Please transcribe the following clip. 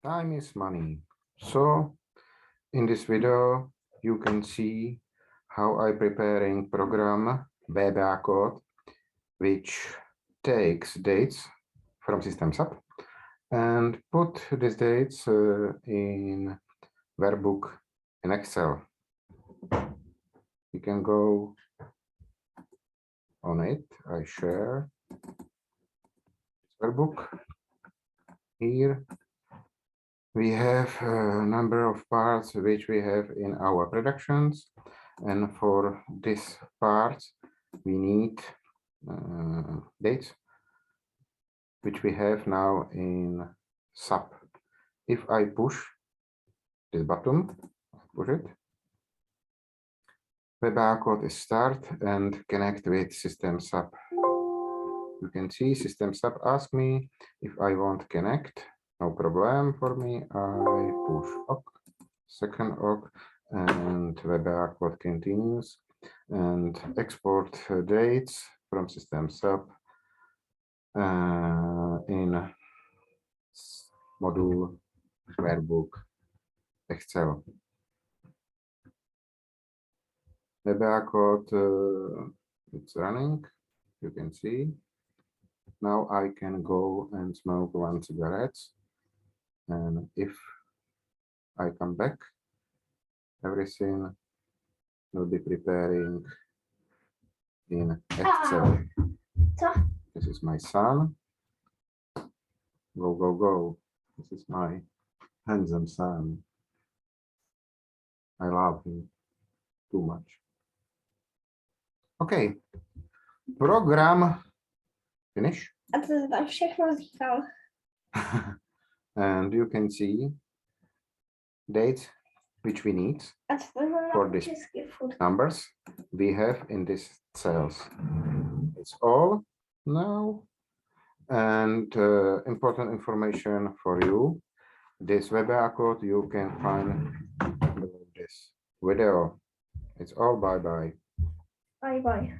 Time is money. So in this video, you can see how I preparing program VBA code, which takes dates from system SAP and put these dates in workbook in Excel. You can go on it. I share workbook. Here we have a number of parts which we have in our productions, and for this part we need dates which we have now in SAP. If I push this button, push it, VBA code is start and connect with system SAP. You can see system SAP ask me if I want to connect. No problem for me. I push OK, second OK, and VBA code continues and export dates from system SAP in module workbook Excel. VBA code it's running. You can see. Now I can go and smoke 1 cigarette. And if I come back, everything will be preparing in Excel. This is my son. Go, go, go. This is my handsome son. I love him too much. Okay. Program finish. A co tam všechno říkal? And you can see dates which we need A co to znamená for this česky furt? numbers we have in these cells. It's all now. And important information for you. This VBA code you can find below this video. It's all bye-bye. Bye bye.